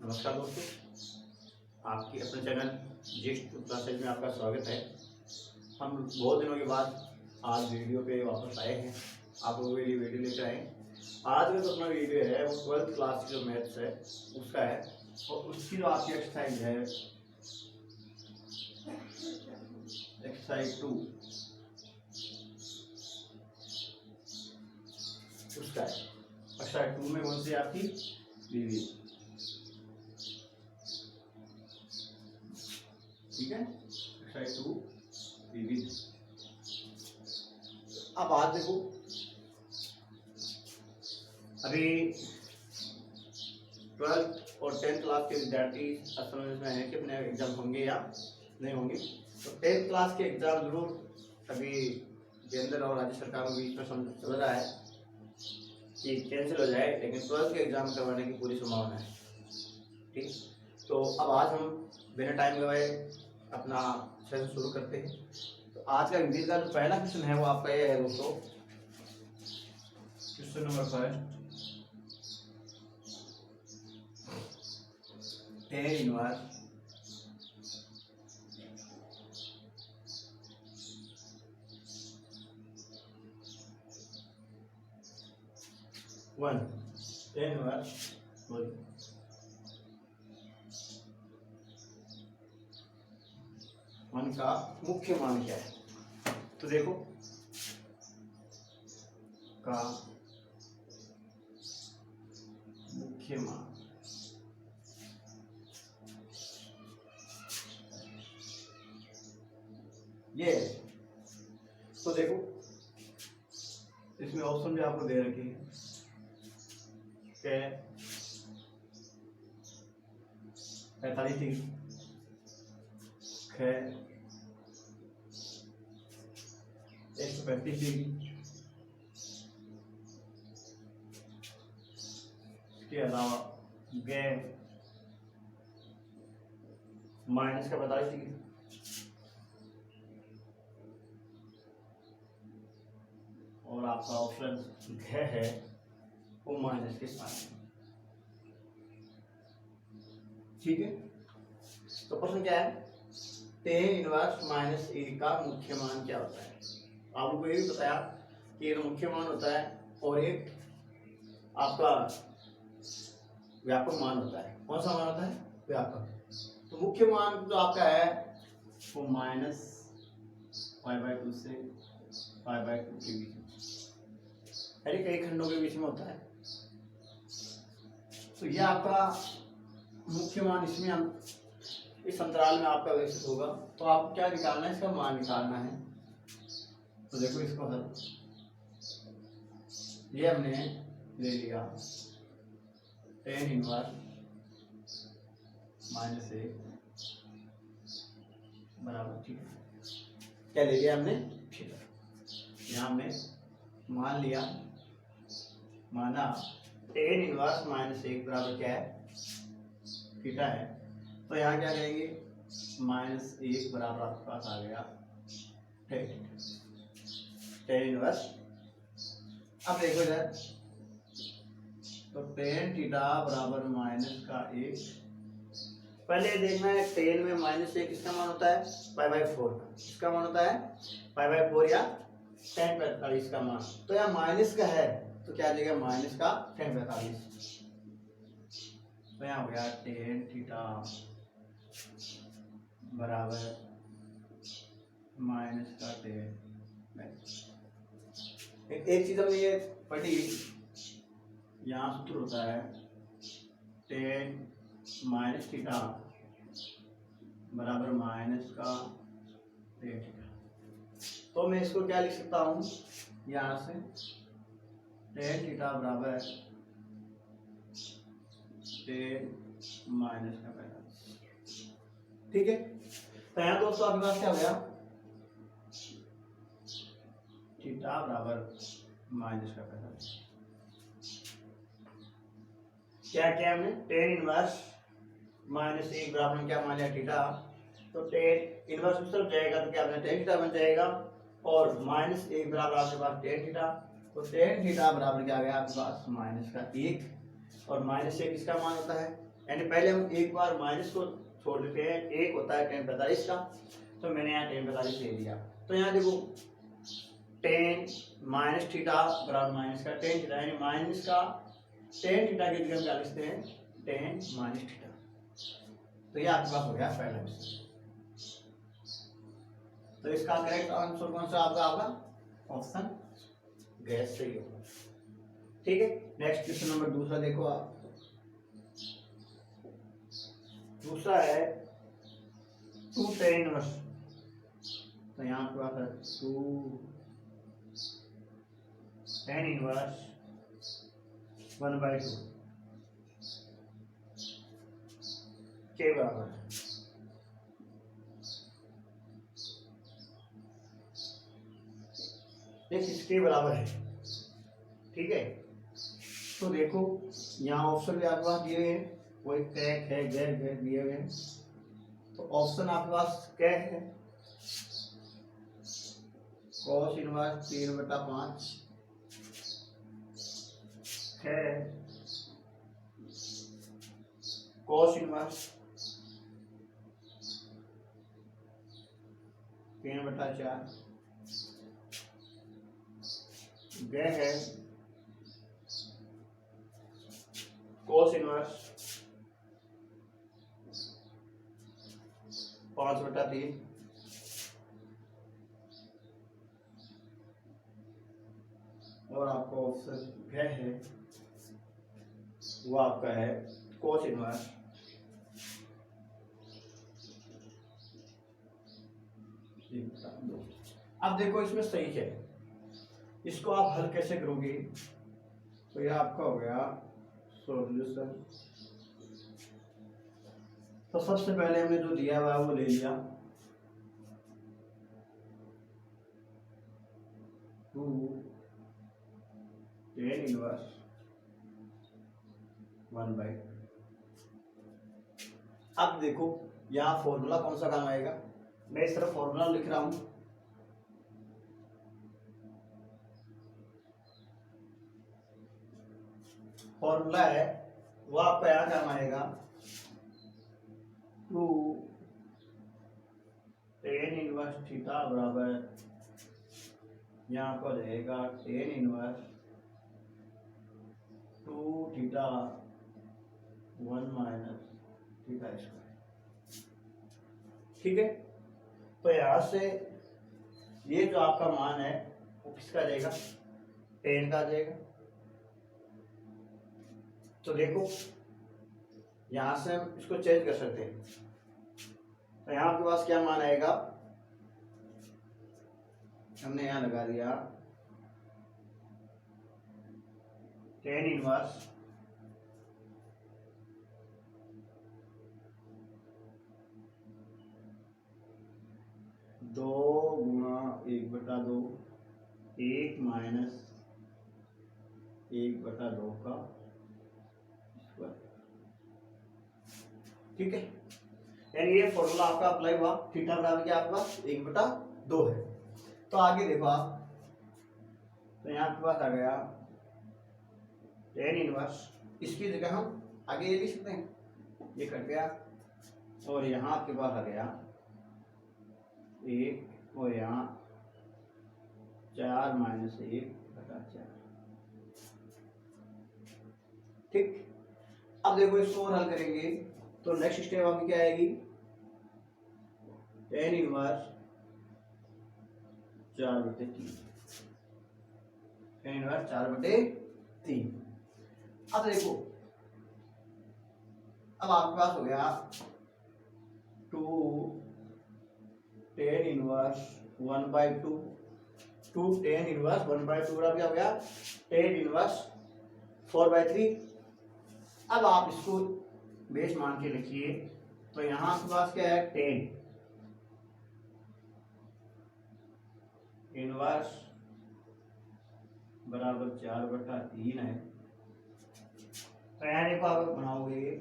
नमस्कार दोस्तों, आपकी अपने चैनल जिस्ट क्लासेज में आपका स्वागत है। हम बहुत दिनों के बाद आज वीडियो पे वापस आए हैं, आप लोगों के लिए वीडियो लेकर आए। आज का जो अपना वीडियो है वो 12th क्लास की जो मैथ्स है उसका है, और उसकी जो आपकी एक्सरसाइज है एक्सरसाइज 2 उसका है। एक्सरसाइज 2 में कौन सी आपकी बीवी, ठीक है। एक्सरसाइज 2 बीवी। अब बात देखो, अभी 12th और 10th क्लास के विद्यार्थी असमंजस में है कि अपने एग्जाम होंगे या नहीं होंगे। तो 10th क्लास के एग्जाम जरूर अभी केंद्र और राज्य सरकार के बीच में चल रहा है कि कैंसिल हो जाए, लेकिन 12th के एग्जाम करवाने की पूरी संभावना है। ठीक, तो अब आज हम बिना टाइम गवाए अपना सेशन शुरू करते हैं। तो आज का हिंदी का जो पहला क्वेश्चन है वो आपका ये है दोस्तों, question number 1, tan inverse one, tan inverse one का मुख्य मान क्या है। तो देखो, का मुख्य मान ये है। तो देखो, इसमें ऑप्शन भी आपको दे रखे हैं कि 45 डिग्री, 135 डिग्री, इसके अलावा गैप माइनस का 45 डिग्री, और आपका ऑप्शन घ है वो माइनस के साथ। ठीक है, तो प्रश्न क्या है, tan इनवर्स माइनस ए का मुख्य मान क्या होता है। आपको ये भी बताया कि एक मुख्य मान होता है और एक आपका व्यापक मान होता है। कौन सा मान होता है? व्यापक। तो मुख्य मान जो आपका है वो माइनस π/2 से π/2 के बीच में, यानी कई खंडों के बीच में होता है। तो ये आपका मुख्य मान इसमें इस अंतराल में आपका विकसित होगा। तो आपको क्या निकालना है? इसका मान निकालना है। तो देखो, इसको हल ये हमने ले लिया tan इनवर्स माइनस ए बराबर थीटा। क्या ले लिया हमने? थीटा। यहाँ हमने मान लिया, माना tan इनवर्स माइनस ए बराबर क्या है? थीटा है। तो यहाँ क्या करेंगे? -1 बराबर आपके पास आ गया tan इनवर्स। अब देखो इधर, तो tan थीटा बराबर -1। पहले देखना है tan में -1 किसका मान होता है? π/4 का। किसका मान होता है? π/4 या tan 45 का मान। तो यहाँ माइनस का है तो क्या आ जाएगा? माइनस का tan 45। तो यहाँ हो गया tan थीटा बराबर माइनस का tan। एक चीज हमने ये पढ़ी, यहाँ सूत्र होता है tan माइनस थीटा बराबर माइनस का tan थीटा। तो मैं इसको क्या लिख सकता हूँ? यहाँ से tan थीटा बराबर tan माइनस का 45। ठीक है, तो यहाँ दोस्तों आपके पास क्या हो गया? थीटा बराबर माइनस का 45। क्या क्या हमने? tan इनवर्स -1 बराबर में क्या मान लिया? थीटा। तो tan इनवर्स उस तरफ जाएगा तो क्या बना? tan थीटा बन जाएगा, और -1 बराबर आपके पास tan थीटा। तो tan थीटा बराबर क्या आ गया आपके पास? -1, और -1 किसका मान होता है? यानी पहले हम एक बार माइनस को छोड़ देते हैं, एक होता है tan 45 का, तो मैंने यहाँ tan 45 ले लिया। तो यहाँ देखो tan माइनस थीटा बराबर माइनस का tan थीटा, यानी माइनस का tan थीटा की जगह हम क्या लिखते हैं tan माइनस थीटा। तो ये आपके पास हो गया पहला क्वेश्चन। तो इसका करेक्ट आंसर कौन सा आपका ऑप्शन गैस सही होगा। ठीक है, नेक्स्ट क्वेश्चन नंबर दूसरा देखो आप। दूसरा है 2 tan इनवर्स। तो यहाँ पे आता है 2 tan इनवर्स 1/2 के बराबर है। इसके बराबर है। ठीक है, तो देखो यहाँ ऑप्शन भी आपके पास दिए हुए हैं, वो एक क्रैक है, गैर गैर दिए हुए हैं। तो ऑप्शन आपके पास क्या है, cos इनवर्स 3/5 है, cos इनवर्स 3/4 गए है, cos इनवर्स 5/3 और आपका ऑप्शन गए है वो आपका है cos इनवर्स 3/2। अब देखो इसमें सही है, इसको आप हल कैसे करोगे। तो यह आपका हो गया सॉल्यूशन। तो सबसे पहले हमने जो दिया हुआ वो ले लिया 2 tan इनवर्स 1/2। अब देखो यहाँ फॉर्मूला कौन सा काम आएगा, मैं इस तरफ फॉर्मूला लिख रहा हूं। फॉर्मूला है वो आपका यहाँ काम आएगा 2 tan इनवर्स थीटा बराबर यहाँ पर रहेगा tan inverse 2 theta 1 minus theta square. ठीक है, तो यहाँ से ये जो आपका मान है वो किसका आ जाएगा, tan का आ जाएगा। तो देखो यहां से हम इसको चेंज कर सकते हैं। तो यहाँ आपके पास क्या मान आएगा, हमने यहां लगा दिया tan इनवर्स 2 गुणा 1/2 1 माइनस 1/2 का स्क्वायर। ठीक है, यानी ये फॉर्मूला आपका अप्लाई हुआ, थीटा बराबर क्या आपके पास 1/2 है। तो आगे देखो आप, तो यहाँ आपके पास आ गया tan इनवर्स, इसकी जगह हम आगे ये लिख सकते हैं, ये कट गया और यहाँ आपके पास आ गया 1 और यहाँ 4 माइनस 1/4। ठीक, अब देखो इसको और हल करेंगे तो नेक्स्ट स्टेप आपकी क्या आएगी, tan इनवर्स 4/3, tan इनवर्स 4/3। अब देखो अब आपके पास हो गया 2 tan इनवर्स 1/2 2 tan इनवर्स 1/2 क्या हो गया tan इनवर्स 4/3। अब आप इसको बेस मान के लिखिए, तो यहां आपके पास क्या है tan इनवर्स बराबर 4/3 है। तो यहाँ देखो आप बनाओगे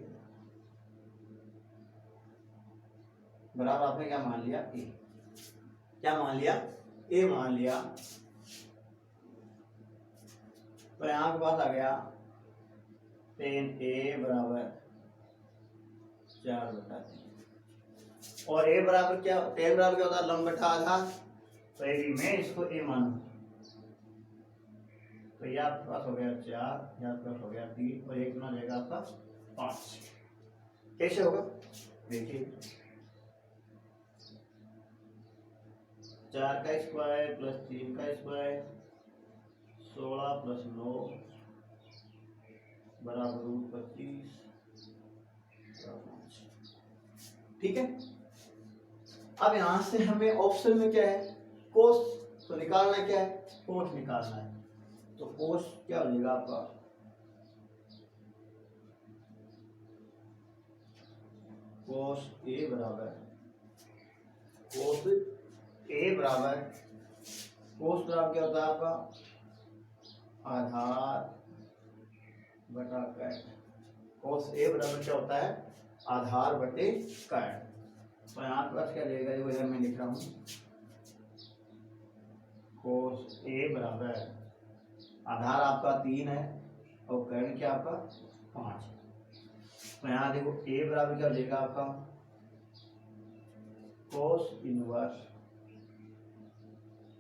बराबर, आपने क्या मान लिया a, क्या मान लिया a मान लिया। तो यहाँ के पास आ गया tan a बराबर 4/3 और a बराबर क्या, tan बराबर क्या होता है, लंब बटा आधार। तो यदि मैं इसको a मानूं तो ये आपके पास हो गया 4, ये आपके पास हो गया 3 और एक ना हो जाएगा आपका 5। कैसे होगा देखिए, 4 का स्क्वायर प्लस 3 का स्क्वायर 16 प्लस 9 बराबर रूट 25। ठीक है। अब यहां से हमें ऑप्शन में क्या है, कोस तो निकालना है, क्या है, कोस निकालना है। तो कोस क्या हो जाएगा आपका, कोस ए बराबर क्या होता है आपका, आधार बटा कैट। कोस ए बराबर क्या होता है, आधार बटे कैट। तो यहाँ पे पास क्या रहेगा, देखो इधर मैं लिख रहा हूँ, कोस ए बराबर आधार आपका 3 है और कैट क्या आपका 5 है। तो यहाँ देखो ए बराबर क्या हो जाएगा आपका, कोस इनवर्स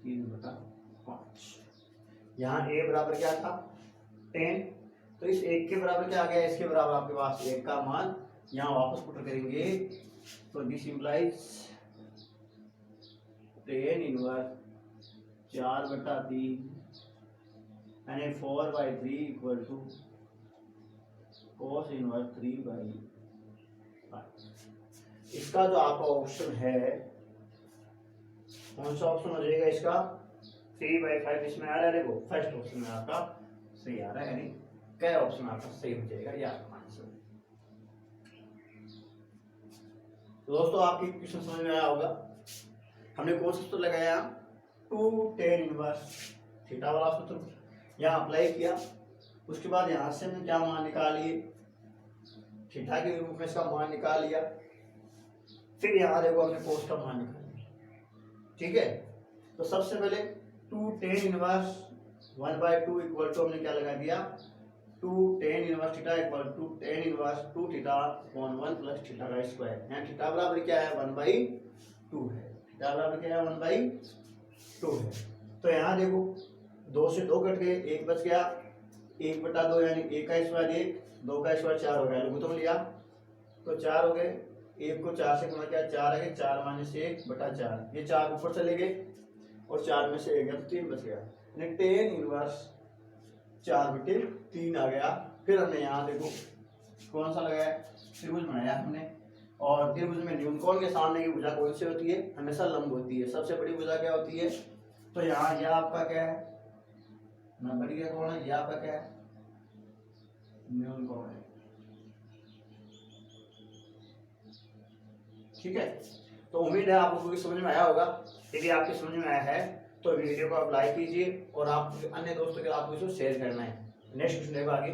3/5। यहाँ ए बराबर क्या था 10, तो इस एक के बराबर क्या आ गया, इसके बराबर आपके पास एक का मान यहाँ वापस पुट करेंगे। तो दिस इम्प्लाइज 10 इनवर्स 4/3 यानी 4/3 इक्वल टू कोस इनवर्स 3/5। इसका जो आपका ऑप्शन है, कौन सा ऑप्शन हो जाएगा इसका, 3/5 इसमें आ रहा है। देखो फर्स्ट ऑप्शन में आपका सही आ रहा है, यानी क्या ऑप्शन आपका सही हो जाएगा, ये आपका आंसर। तो दोस्तों आपकी क्वेश्चन समझ में आया होगा। हमने कौन सा सूत्र लगाया, 2 tan इनवर्स थीटा वाला सूत्र यहाँ अप्लाई किया। उसके बाद यहाँ से हमने क्या मान निकालिए, थीटा के रूप में इसका मान निकाल लिया। फिर यहाँ देखो हमने कोस का मान निकाल लिया। ठीक है, तो सबसे पहले 2 tan इनवर्स 1/2 इक्वल टू हमने क्या लगा दिया, 2 tan inverse theta equal to tan inverse 2 theta upon 1 plus theta का स्क्वायर। यहाँ थीटा बराबर क्या है 1/2 है, थीटा बराबर क्या है 1/2 है। तो यहाँ देखो 2 से 2 कट गए, 1 बच गया, 1/2 यानी 1 का स्क्वायर 1, 2 का स्क्वायर 4 हो गया, लघुत्तम लिया तो 4 हो गए। 1 को 4 से गुणा किया 4 है, 4 - 1/4, ये 4 ऊपर चले गए और 4 में से 1 गया तो 3 बच गया, यानी tan इनवर्स 4/3 आ गया। फिर हमने यहाँ देखो कौन सा लगाया, त्रिभुज बनाया हमने, और त्रिभुज में न्यूनकोण के सामने की भुजा कौन सी होती है, हमेशा लंब होती है। सबसे बड़ी भुजा क्या होती है, तो यहाँ यह आपका क्या है, ना बड़ी का कोण है, यह आपका क्या है, न्यूनकोण है। ठीक है, तो उम्मीद है आप लोगों को समझ में आया होगा। यदि आपके समझ में आया है तो वीडियो को आप लाइक कीजिए और आप अन्य दोस्तों के साथ आपको इसको शेयर करना है। नेक्स्ट क्वेश्चन देखो आगे।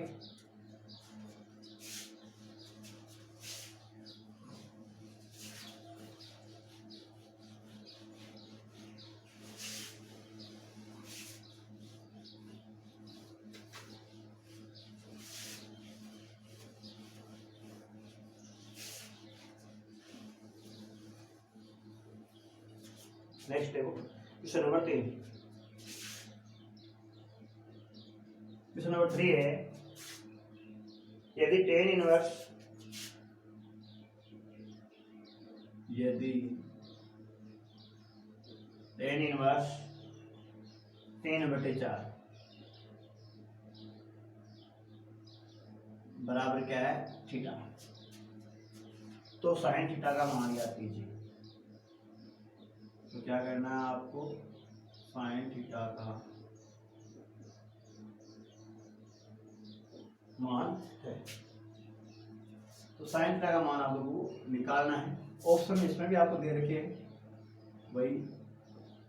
नेक्स्ट देखो क्वेश्चन नंबर 3। क्वेश्चन नंबर 3 है, यदि tan इनवर्स 3/4 बराबर क्या है थीटा, तो साइन थीटा का मान ज्ञात कीजिए। तो क्या करना है आपको, साइन थीटा का मान है, तो साइन थीटा का मान आप लोगों को निकालना है। ऑप्शन इसमें भी आपको दे रखे हैं, वही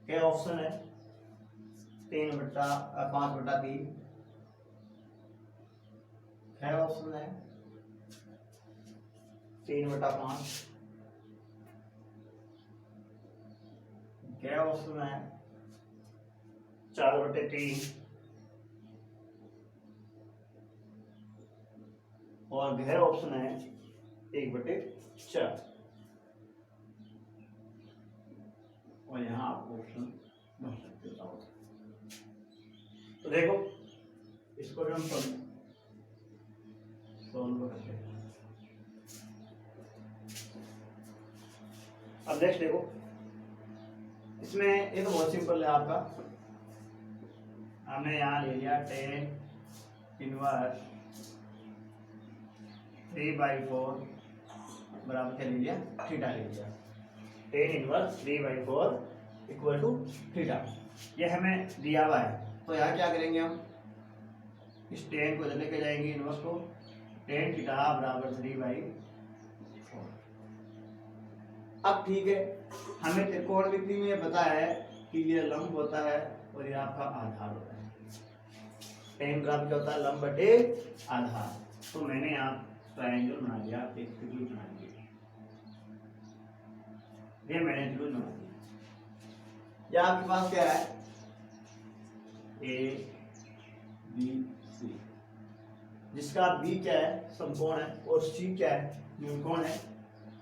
क्या ऑप्शन है, 5/3 है, ऑप्शन है 3/5, क्या ऑप्शन है 4/3 और गहरा ऑप्शन है 1/4। और यहाँ आप ऑप्शन भर सकते हो। तो देखो इसको भी हम सोल्व करते हैं। अब नेक्स्ट देखो, इसमें ये तो बहुत सिंपल है आपका। हमने यहाँ ले लिया tan इनवर्स 3/4 बराबर क्या ले लिया, थीटा ले लिया। tan inverse 3/4 equal to theta, ये हमें दिया हुआ है। तो यहाँ क्या करेंगे हम, इस tan को इधर लेके जाएंगे, इनवर्स को, tan थीटा बराबर 3/4। अब ठीक है, हमें त्रिकोणमिति में पता है कि ये लंब होता है और ये आपका आधार होता है। tan बराबर क्या होता है, लंब बटे आधार। तो मैंने यहाँ ट्रायंगल बना लिया, एक त्रिभुज बना लिया, ये मैंने त्रिभुज बना दिया। या आपके पास क्या है, A B C, जिसका B क्या है, समकोण है, और C क्या है, न्यूनकोण है।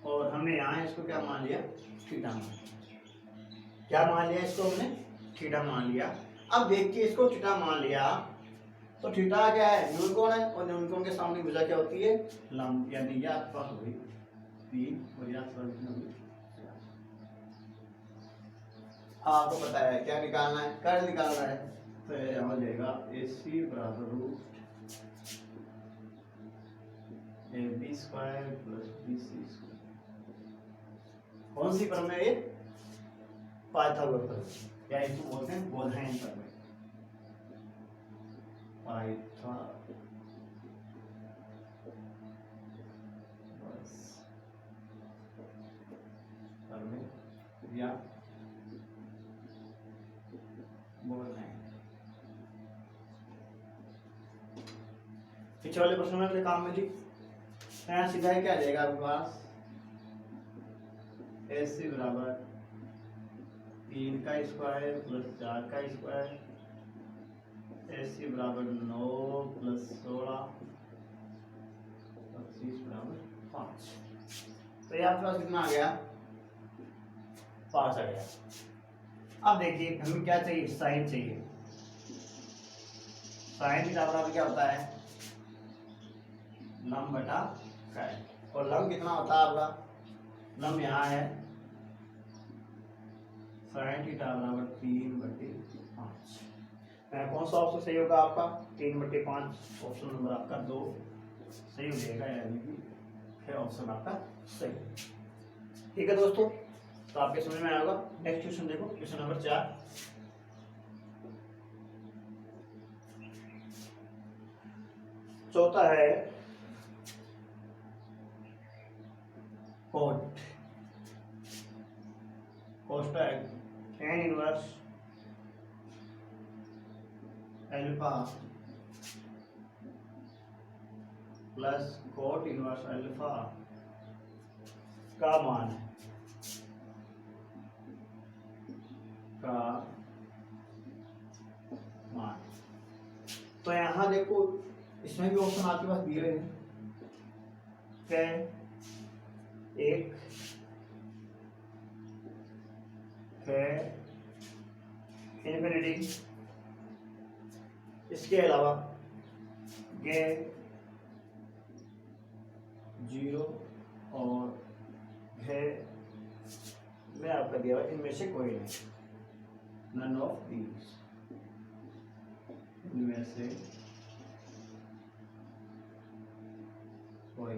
और हमने यहाँ इसको क्या मान लिया, थीटा मान लिया। क्या मान लिया इसको हमने, थीटा मान लिया। अब देखिए इसको थीटा मान लिया तो थीटा क्या है, न्यूनकोण है, और न्यूनकोण के सामने भुजा क्या होती है, लंब, यानी ये आपके पास होगी P और यह आपको पता है क्या निकालना है, कर्ल निकालना है। तो यहाँ हो जाएगा AC बराबर root AB square plus BC square. कौन सी प्रमेय है, पाइथागोरस प्रमेय, या इसको बोलते हैं बोधायन प्रमेय, पाइथागोरस प्रमेय या पीछे वाले प्रश्न में काम में लिख, यहाँ सीधा ही क्या आ जाएगा आपके पास, AC बराबर 3 का स्क्वायर प्लस 4 का स्क्वायर, AC बराबर 9 प्लस 16 25 बराबर 5। तो ये आपके पास कितना आ गया, 5 आ गया। अब देखिए हमें क्या चाहिए, साइन चाहिए। साइन थीटा बराबर क्या होता है, लंब बटा काट, और लंब कितना होता है आपका, लंब यहाँ है साइन थीटा बराबर 3/5। कौन सा ऑप्शन सही होगा आपका, 3/5, ऑप्शन नंबर आपका 2 सही हो जाएगा, यानी कि ऑप्शन आपका सही। ठीक है दोस्तों, तो आपके समझ में आया होगा। नेक्स्ट क्वेश्चन देखो, क्वेश्चन नंबर 4। चौथा है कोट कोष्टक tan inverse alpha plus cot inverse alpha का मान तो यहाँ देखो इसमें भी ऑप्शन आपके पास दिए हैं, एक इन्फिनिटी, इसके अलावा ये 0 और है मैं आपका दिया हुआ, इनमें से कोई नहीं, नन ऑफ दीज, इनमें से कोई।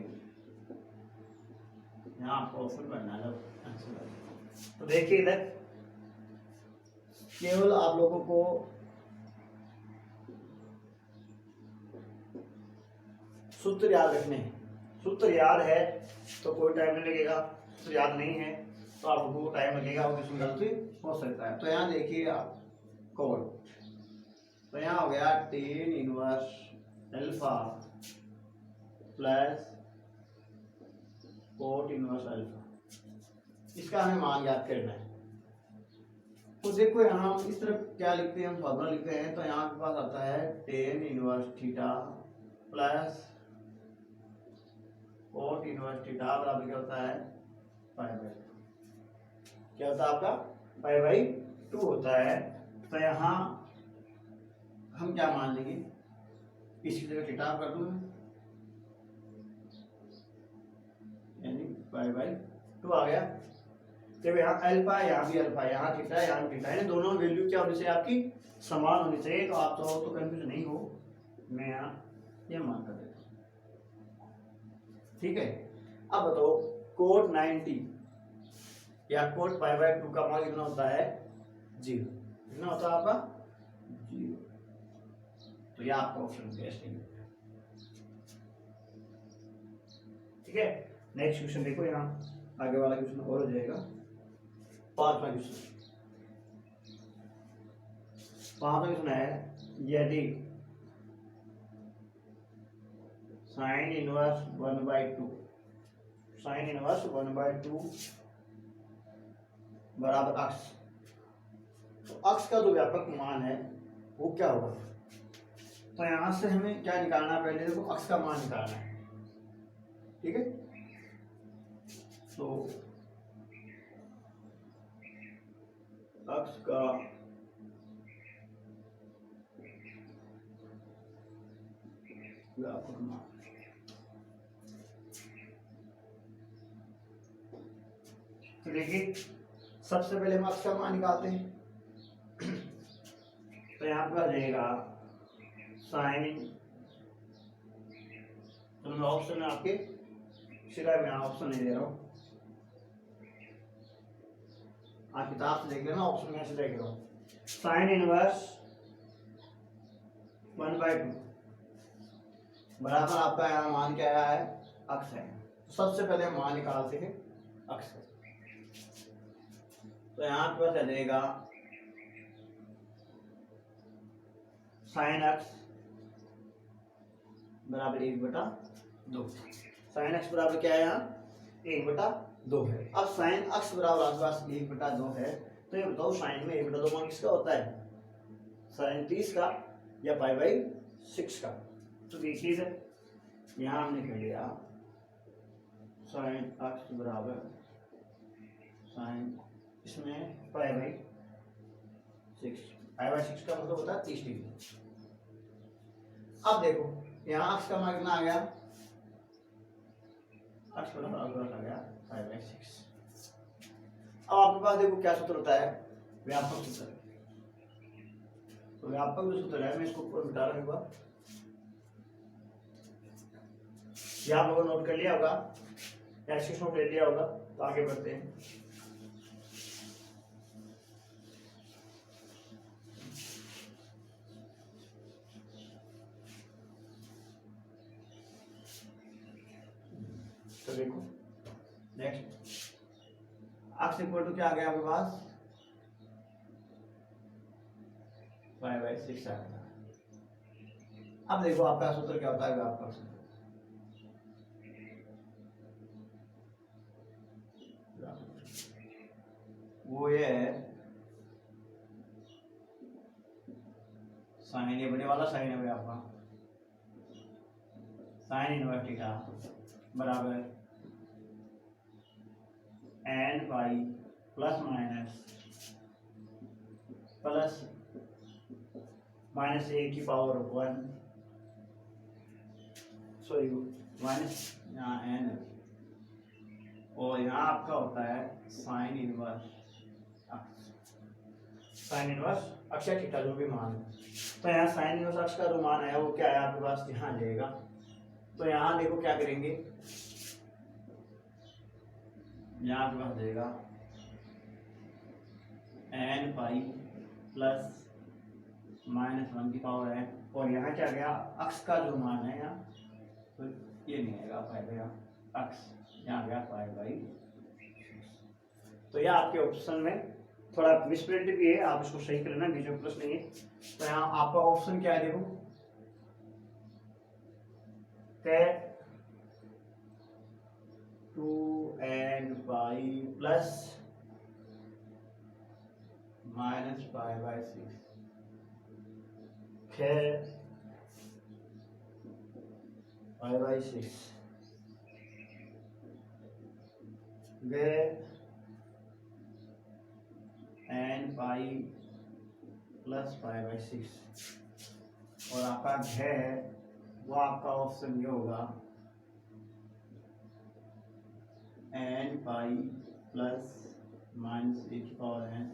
यहाँ आपको ऑप्शन बनना है आंसर। तो देखिए इधर केवल आप लोगों को सूत्र याद रखने हैं। सूत्र याद है तो कोई टाइम नहीं लगेगा, सूत्र याद नहीं है तो आप लोगों को टाइम लगेगा और इसमें गलती हो सकता है। तो यहाँ देखिए आप कोड, तो यहाँ हो गया tan inverse alpha plus cot inverse alpha, इसका हमें मान याद करना है। तो देखो यहाँ इस तरफ क्या लिखते हैं, हम फॉर्मूला लिखते हैं। तो यहाँ के पास आता है tan inverse theta plus cot inverse theta बराबर क्या होता है, पाई बाई टू। क्या होता है आपका, पाई बाई टू होता है। तो यहाँ हम क्या मान लेंगे, इसकी जगह थीटा कर दूंगा, यानी पाई बाई टू आ गया। जब यहाँ अल्फा, यहाँ भी अल्फा, यहाँ थीटा, यहाँ भी थीटा, दोनों वैल्यू क्या होनी चाहिए आपकी, समान होनी चाहिए। तो आप तो कंफ्यूज नहीं हो, मैं यहाँ ये मान कर देता हूँ, ठीक है। अब बताओ कोट 90 या कोट पाई बाई टू का मान कितना होता है, 0। कितना होता है आपका, 0। तो यह आपका ऑप्शन बेस्ट है, ठीक है। नेक्स्ट क्वेश्चन देखो, यहाँ आगे वाला क्वेश्चन और हो जाएगा, 5वां क्वेश्चन। 5वां क्वेश्चन है, यदि साइन इनवर्स 1/2, साइन इनवर्स 1/2 बराबर अक्स, तो अक्स का जो व्यापक मान है वो क्या होगा। तो यहां से हमें क्या निकालना है, पहले देखो अक्स का मान निकालना है, ठीक है। तो अक्स का व्यापक मान, तो देखिए सबसे पहले हम अक्स का मान निकालते हैं। तो यहाँ पर आ जाएगा साइन, तो मैं ऑप्शन आपके सिवाय में ऑप्शन नहीं दे रहा हूँ, आप किताब से देख लेना, ऑप्शन में से देख रहा हूँ। साइन इनवर्स 1/2 बराबर आपका यहाँ मान क्या आया है, अक्स है। तो सबसे पहले हम मान निकालते हैं अक्स का। तो यहाँ पर चलेगा साइन अक्स बराबर 1/2, साइन अक्स बराबर क्या है, यहाँ 1/2 है। अब साइन अक्स बराबर आपके पास 1/2 है, तो ये बताओ साइन में 1/2 मान किसका होता है, साइन 30 का या पाई बाई 6 का। तो देखिए यहाँ हमने कर लिया साइन अक्स बराबर साइन, इसमें पाई बाई 6, पाई बाई 6 का मतलब होता है 30 डिग्री। अब देखो यहाँ अक्स का मान कितना आ गया, अक्स बराबर आ गया पाई बाई 6। अब आपके पास देखो क्या सूत्र होता है, व्यापक सूत्र। तो व्यापक जो सूत्र है, मैं इसको ऊपर मिटा रहा हूँ, ये आप लोगों ने नोट कर लिया होगा या एक्सरसाइज नोट ले लिया होगा। तो आगे बढ़ते हैं। तो देखो नेक्स्ट अक्स इक्वल टू क्या आ गया आपके पास, पाई बाई 6 आ गया। अब देखो आपका सूत्र क्या होता है, व्यापक सूत्र, वो ये है साइन, ये बड़े वाला साइन है आपका, साइन इनवर्स थीटा बराबर n बाई प्लस माइनस ए की पावर 1, सॉरी माइनस यहाँ n, और यहाँ आपका होता है साइन इनवर्स अक्स, साइन इनवर्स अक्स या थीटा जो भी मान है। तो यहाँ साइन इनवर्स अक्स का जो मान है वो क्या है आपके पास, यहाँ जाएगा। तो यहाँ देखो क्या करेंगे, यहाँ आपके पास जाएगा n पाई प्लस -1 की पावर n, और यहाँ क्या गया, अक्स का जो मान है यहाँ, तो ये नहीं आएगा पाई बाई अक्स, यहाँ गया पाई बाई। तो यह आपके ऑप्शन में थोड़ा मिसप्रिंट भी है, आप इसको सही कर लेना, बीच में प्लस नहीं है। तो यहाँ आपका ऑप्शन क्या है, देखो ten 2n pi plus minus pi by 6, pi by 6 गए n pi plus pi by 6 और आपका है वो आपका ऑप्शन ये होगा n pi plus minus e की पावर n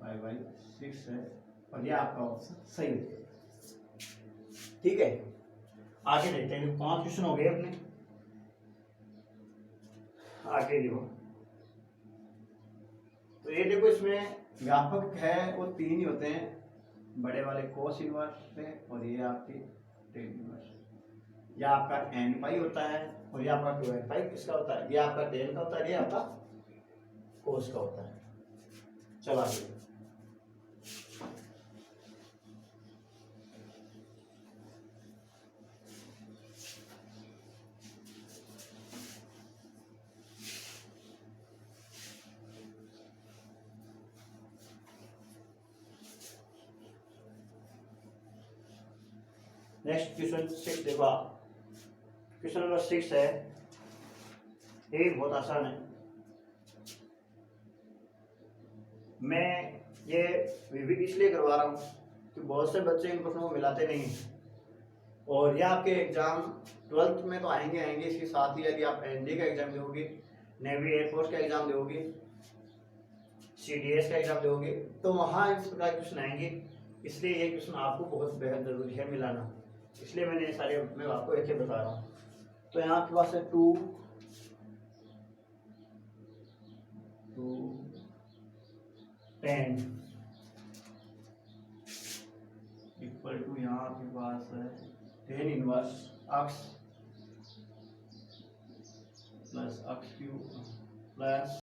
पाई बाई 6 है और ये आपका ऑप्शन सही है। ठीक है, आगे देखते हैं। 5 क्वेश्चन हो गए अपने। आगे देखो तो ये देखो इसमें व्यापक है वो 3 ही होते हैं, बड़े वाले कोस इनवर्स पे और ये आपकी टेन इनवर्स। यह आपका n पाई होता है और ये आपका 2n पाई किसका होता है, ये आपका टेन का होता है, ये आपका कोस का होता है। चलो आगे नेक्स्ट क्वेश्चन 6 देखो आप। क्वेश्चन नंबर 6 है, ये बहुत आसान है। मैं ये रिवीजन इसलिए करवा रहा हूँ कि बहुत से बच्चे इन प्रश्नों को मिलाते नहीं हैं और ये आपके एग्जाम 12th में तो आएंगे आएंगे, इसके साथ ही यदि आप एनडी का एग्जाम दोगे, नेवी एयरफोर्स का एग्जाम दोगे, सीडीएस का एग्जाम दोगे, तो वहाँ इस प्रकार के क्वेश्चन आएंगे। इसलिए ये क्वेश्चन आपको बहुत बेहद जरूरी है मिलाना, इसलिए मैंने सारे मैं आपको एक बता रहा हूँ। तो यहाँ आपके पास है 2 10 इक्वल टू यहाँ आपके पास है 10 inverse x plus x cube plus